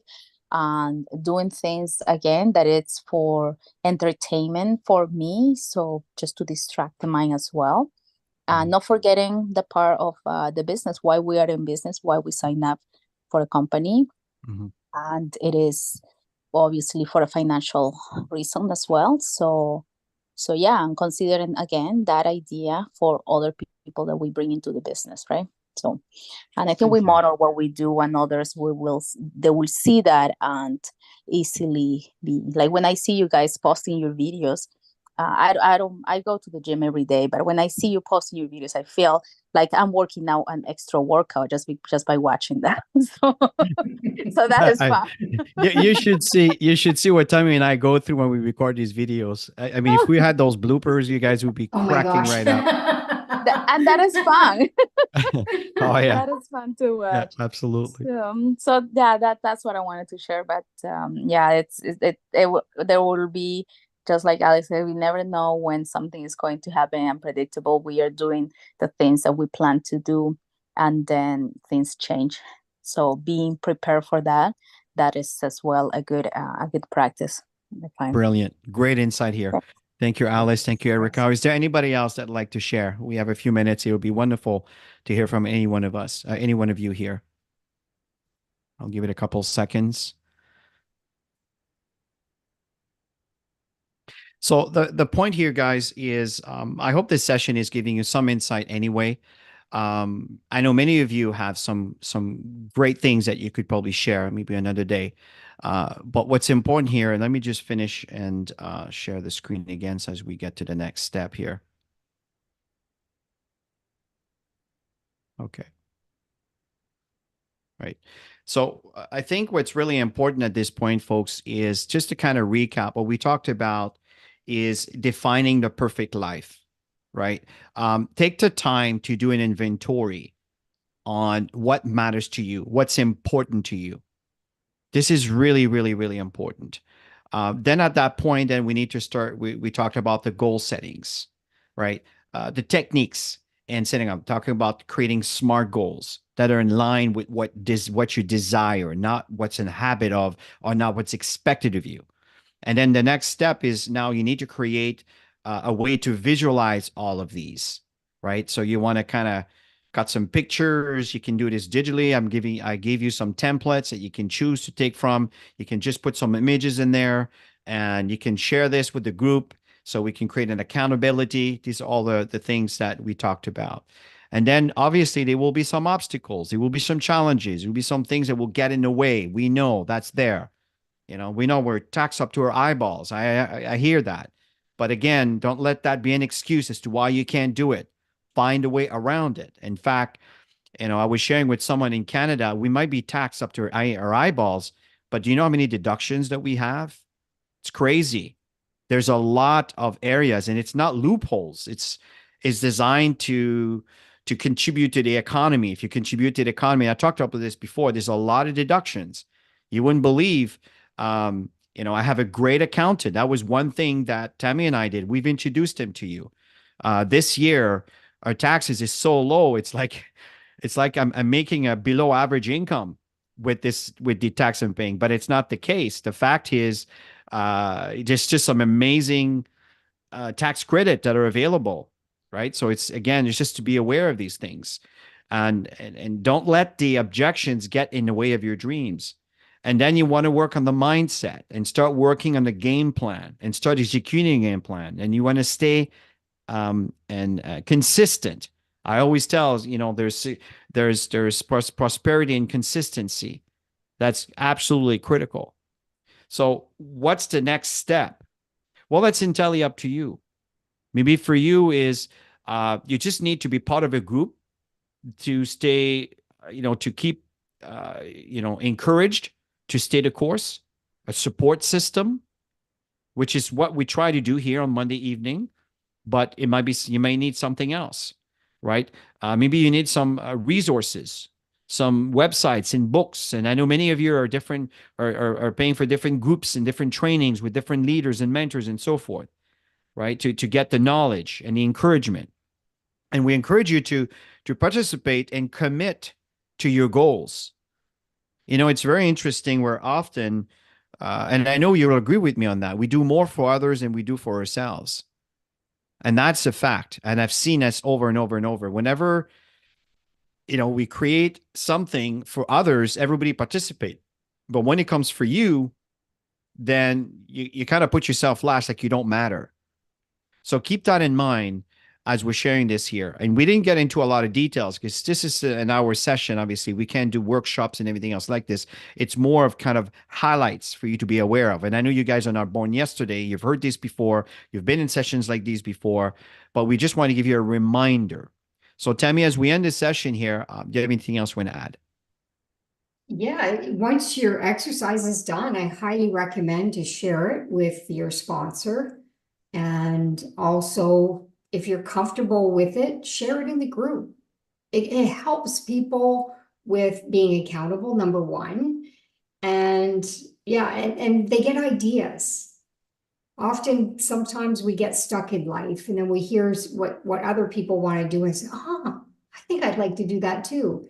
and doing things again that it's for entertainment for me, so just to distract the mind as well. Not forgetting the part of the business, why we are in business, why we sign up for a company. And it is obviously for a financial reason as well. So yeah, I'm considering again that idea for other people that we bring into the business, right? So, and I think we model what we do, and others they will see that and easily be like, when I see you guys posting your videos, I go to the gym every day, but when I see you posting your videos, I feel like I'm working out an extra workout just by watching that. So that is fun. You should see what Tammy and I go through when we record these videos. I mean, if we had those bloopers, you guys would be cracking right up. And that is fun. Oh yeah, that is fun to watch. Yeah, absolutely. So yeah, that's what I wanted to share. But yeah, there will be, just like Alex said, we never know when something is going to happen, unpredictable. We are doing the things that we plan to do, and then things change. So being prepared for that is as well a good practice, I find. Brilliant. Great insight here. Thank you, Alice. Thank you, Erica. Is there anybody else that'd like to share? We have a few minutes. It would be wonderful to hear from any one of us, any one of you here. I'll give it a couple seconds. So the point here, guys, is I hope this session is giving you some insight anyway. I know many of you have some great things that you could probably share maybe another day. But what's important here, and let me just finish and share the screen again so as we get to the next step here. Okay. Right. So I think what's really important at this point, folks, is just to kind of recap what we talked about is defining the perfect life, right? Take the time to do an inventory on what matters to you, what's important to you. This is really, really, really important. Then at that point, then we need to start. We talked about the goal settings, right? The techniques and setting up. Talking about creating smart goals that are in line with what you desire, not what's in habit of, or not what's expected of you. And then the next step is now you need to create a way to visualize all of these, right? So you want to kind of got some pictures. You can do this digitally. I gave you some templates that you can choose to take from. You can just put some images in there and you can share this with the group so we can create an accountability. These are all the things that we talked about. And then obviously there will be some obstacles. There will be some challenges. There will be some things that will get in the way. We know that's there. We know we're taxed up to our eyeballs. I hear that. But again, don't let that be an excuse as to why you can't do it. Find a way around it. In fact, I was sharing with someone in Canada, we might be taxed up to our eyeballs, but do you know how many deductions that we have? It's crazy. There's a lot of areas, and it's not loopholes. It's designed to contribute to the economy. If you contribute to the economy, I talked about this before, there's a lot of deductions. You wouldn't believe. I have a great accountant. That was one thing that Tammy and I did. We've introduced him to you. This year, our taxes is so low. It's like I'm making a below average income with the tax I'm paying, but it's not the case. The fact is, just some amazing tax credit that are available, right? So it's just to be aware of these things, and don't let the objections get in the way of your dreams. And then you want to work on the mindset and start working on the game plan and start executing a game plan. And you want to stay consistent. I always tell, there's prosperity and consistency. That's absolutely critical. So what's the next step? Well, that's entirely up to you. Maybe for you is you just need to be part of a group to stay, to keep, encouraged to stay the course, a support system, which is what we try to do here on Monday evening, but you may need something else, right? Maybe you need some resources, some websites and books. And I know many of you are paying for different groups and different trainings with different leaders and mentors and so forth, right? To get the knowledge and the encouragement. And we encourage you to participate and commit to your goals. It's very interesting where often, and I know you'll agree with me on that, we do more for others than we do for ourselves. And that's a fact. And I've seen this over and over and over. Whenever, we create something for others, everybody participate. But when it comes for you, then you kind of put yourself last, like you don't matter. So keep that in mind as we're sharing this here. And we didn't get into a lot of details because this is an hour session. Obviously, we can't do workshops and everything else like this. It's more of kind of highlights for you to be aware of. And I know you guys are not born yesterday. You've heard this before. You've been in sessions like these before, but we just want to give you a reminder. So Tammy, as we end this session here, do you have anything else you want to add? Yeah, once your exercise is done, I highly recommend to share it with your sponsor. And also, if you're comfortable with it, share it in the group. It helps people with being accountable, number one. And yeah, and they get ideas. Often, sometimes we get stuck in life and then we hear what other people want to do and say, I think I'd like to do that too.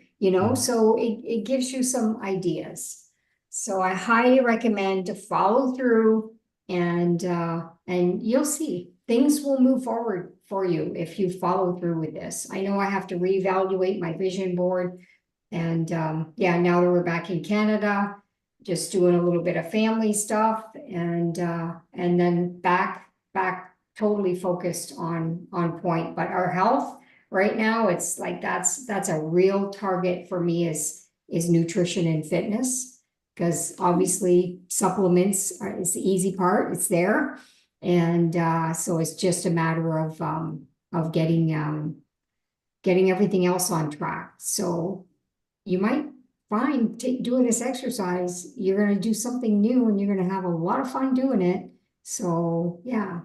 So it gives you some ideas. So I highly recommend to follow through, and you'll see things will move forward for you if you follow through with this. I know I have to reevaluate my vision board, and now that we're back in Canada, just doing a little bit of family stuff, and then back totally focused on point. But our health right now, it's like that's a real target for me is nutrition and fitness, because obviously supplements is the easy part. It's there. And so it's just a matter of getting everything else on track. So you might find doing this exercise, you're going to do something new and you're going to have a lot of fun doing it. So yeah.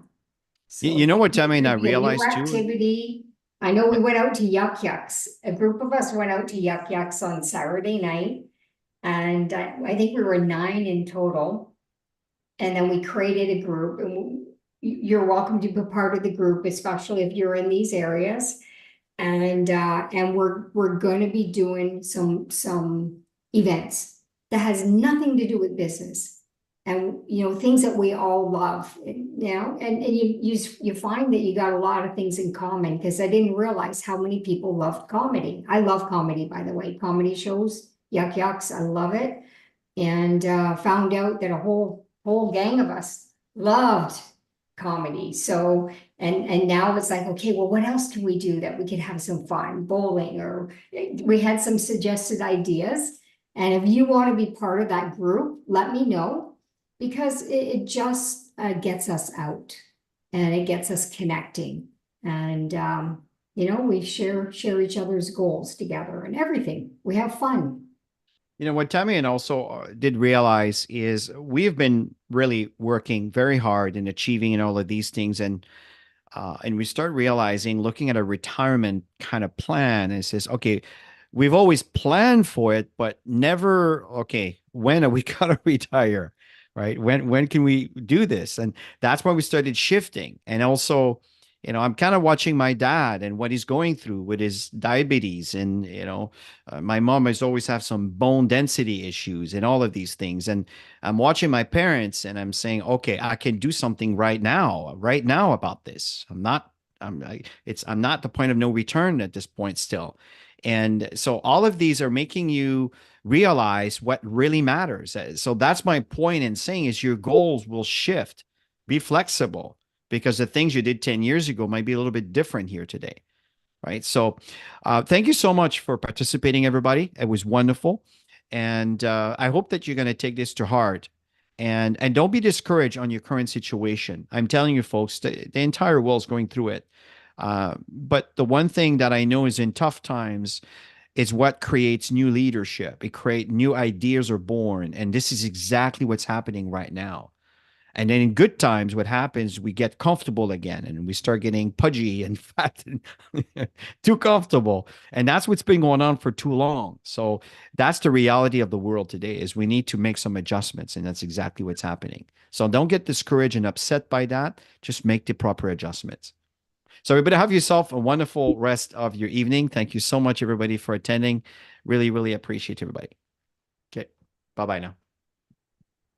So You know what, Tammy, and I realized too. Activity. I know we went out to Yuck Yucks. A group of us went out to Yuck Yucks on Saturday night, and I think we were 9 in total. And then we created a group, and you're welcome to be part of the group, especially if you're in these areas. And we're going to be doing some events that has nothing to do with business, and things that we all love, and you find that you got a lot of things in common, because I didn't realize how many people loved comedy. I love comedy, by the way, comedy shows, yucks, I love it. And found out that a whole gang of us loved comedy. So and now it's like, okay, well, what else can we do that we could have some fun? Bowling, or we had some suggested ideas. And if you want to be part of that group, let me know, because it just gets us out, and it gets us connecting. And we share each other's goals together and everything. We have fun. What Tammy and also did realize is we've been really working very hard in achieving all of these things, and we start realizing, looking at a retirement kind of plan, and it says, okay, we've always planned for it, but never, okay, when are we gonna retire, right? When can we do this? And that's why we started shifting. And also, I'm kind of watching my dad and what he's going through with his diabetes, and my mom has always have some bone density issues and all of these things. And I'm watching my parents, and I'm saying, okay, I can do something right now about this. I'm not at the point of no return at this point still. And so all of these are making you realize what really matters. So that's my point in saying, is your goals will shift. Be flexible, because the things you did 10 years ago might be a little bit different here today, right? So thank you so much for participating, everybody. It was wonderful. And I hope that you're going to take this to heart, and don't be discouraged on your current situation. I'm telling you, folks, the entire world's going through it. But the one thing that I know is, in tough times, is what creates new leadership. It creates new ideas are born. And this is exactly what's happening right now. And then in good times, what happens, we get comfortable again, and we start getting pudgy and fat and too comfortable. And that's what's been going on for too long. So that's the reality of the world today, is we need to make some adjustments. And that's exactly what's happening. So don't get discouraged and upset by that. Just make the proper adjustments. So everybody, have yourself a wonderful rest of your evening. Thank you so much, everybody, for attending. Really, really appreciate everybody. Okay. Bye-bye now.